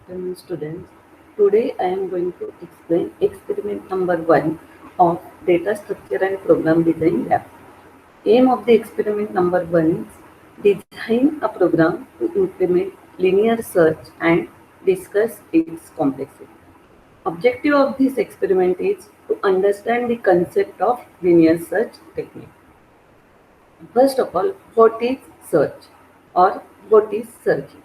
afternoon, students. Today I am going to explain experiment number 1 of data structure and program design lab. Aim of the experiment number 1 is design a program to implement linear search and discuss its complexity. Objective of this experiment is to understand the concept of linear search technique. First of all, what is search or what is searching?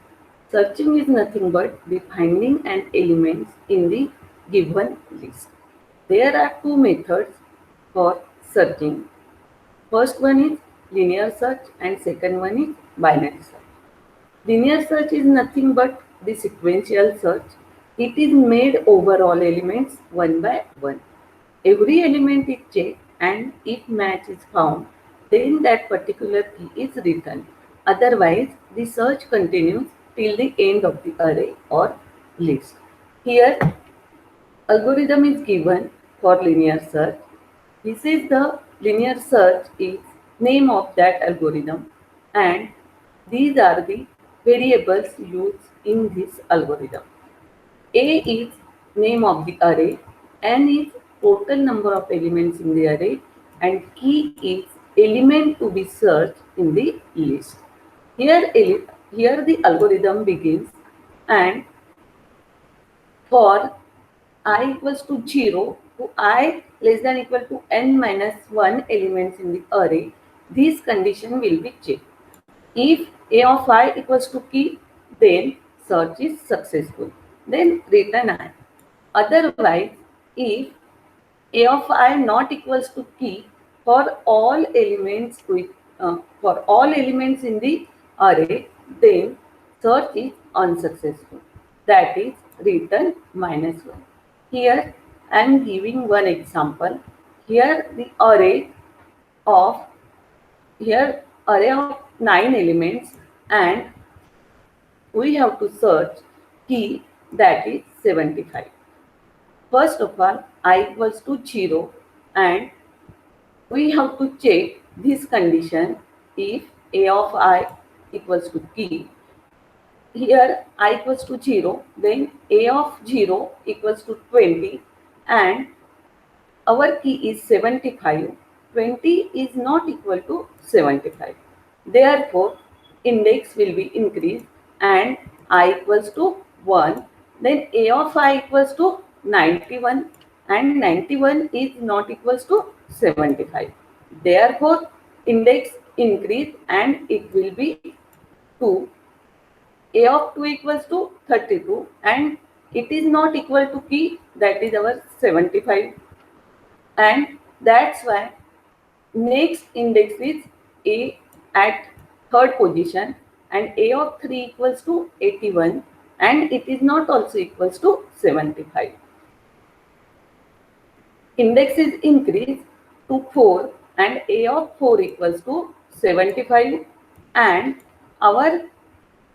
Searching is nothing but the finding an elements in the given list. There are two methods for searching. First one is linear search and second one is binary search. Linear search is nothing but the sequential search. It is made over all elements one by one. Every element is checked and if match is found, then that particular key is written. Otherwise, the search continues till the end of the array or list. Here, algorithm is given for linear search. This is the linear search is name of that algorithm and these are the variables used in this algorithm. A is name of the array, N is total number of elements in the array and key is element to be searched in the list. Here the algorithm begins and for I equals to 0 to I less than equal to n minus 1 elements in the array, this condition will be checked. If a of I equals to key, then search is successful. Then return I. Otherwise, if a of I not equals to key for all elements with for all elements in the array, then search is unsuccessful. That is return minus 1. Here I am giving one example. Here the of array of 9 elements and we have to search key that is 75. First of all, I equals to 0 and we have to check this condition if a of I equals to key. Here I equals to 0, then a of 0 equals to 20 and our key is 75. 20 is not equal to 75. Therefore, index will be increased and I equals to 1. Then a of I equals to 91 and 91 is not equals to 75. Therefore, index increase and it will be 2. A of 2 equals to 32 and it is not equal to key, that is our 75, and that's why next index is A at third position and A of 3 equals to 81 and it is not also equals to 75. Index is increased to 4 and A of 4 equals to 75 and our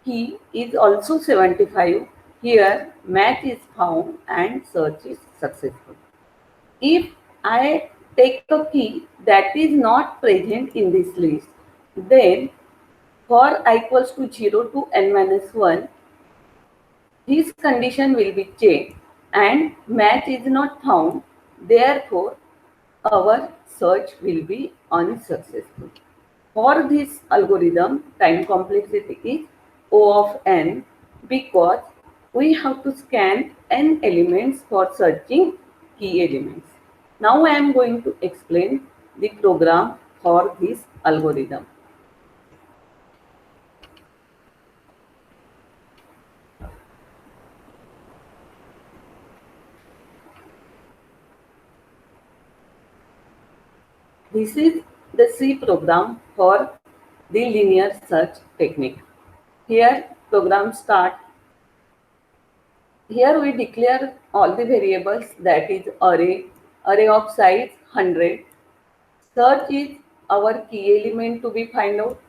key is also 75. Here match is found and search is successful. If I take a key that is not present in this list, then for I equals to 0 to n minus 1, this condition will be checked and match is not found. Therefore, our search will be unsuccessful. For this algorithm, time complexity is O of n because we have to scan n elements for searching key elements. Now I am going to explain the program for this algorithm. This is the C program for the linear search technique. Here program start. Here we declare all the variables, that is array of size 100. Search is our key element to be find out.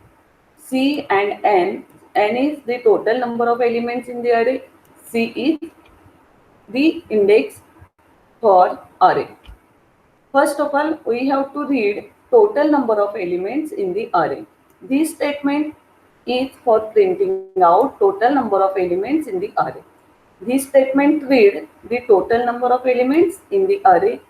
C and n is the total number of elements in the array. C is the index for array. First of all, we have to read total number of elements in the array. This statement is for printing out total number of elements in the array. This statement read the total number of elements in the array,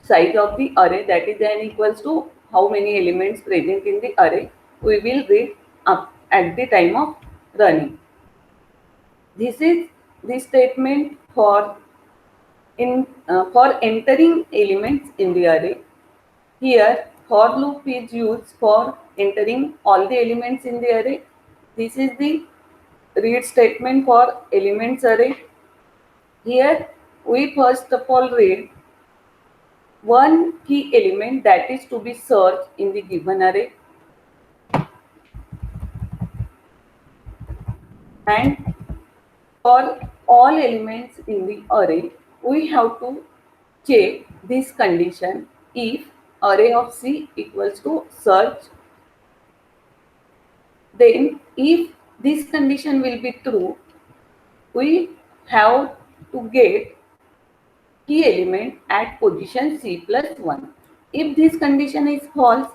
size of the array, that is n equals to how many elements present in the array. We will read up at the time of running. This is the statement for entering elements in the array. Here for loop is used for entering all the elements in the array. This is the read statement for elements array. Here we first of all read one key element that is to be searched in the given array, and for all elements in the array we have to check this condition if array of C equals to search. Then if this condition will be true, we have to get key element at position C plus 1. If this condition is false,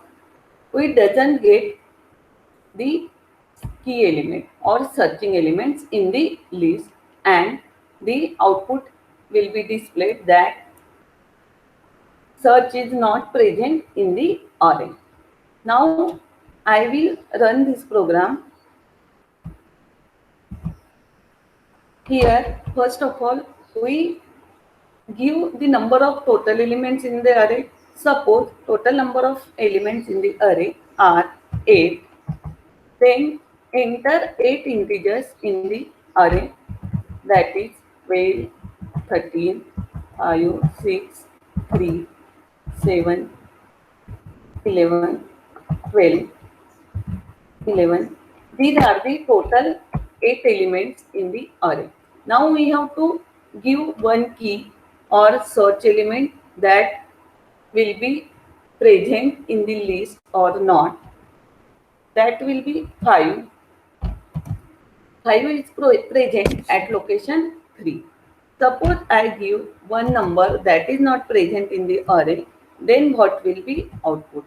we doesn't get the key element or searching elements in the list, and the output will be displayed that search is not present in the array. Now I will run this program. Here first of all we give the number of total elements in the array. Suppose total number of elements in the array are 8. Then enter 8 integers in the array, that is 12, 13, 5, 6, 3, 7, 11, 12, 11. These are the total 8 elements in the array. Now we have to give one key or search element that will be present in the list or not. That will be 5. 5 is present at location 3. Suppose I give one number that is not present in the array, then what will be output?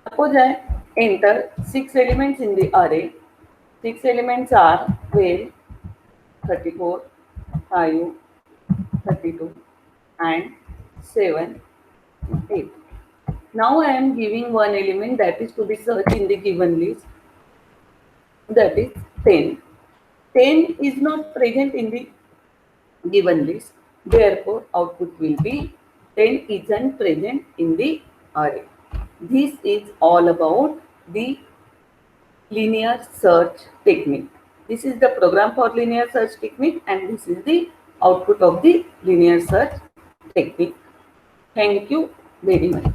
Suppose I enter 6 elements in the array. 6 elements are 12, 34, 5, 32 and 7, 8. Now I am giving one element that is to be searched in the given list, that is 10. 10 is not present in the given list, therefore output will be 10 isn't present in the array. This is all about the linear search technique. This is the program for linear search technique, and this is the output of the linear search technique. Thank you very much.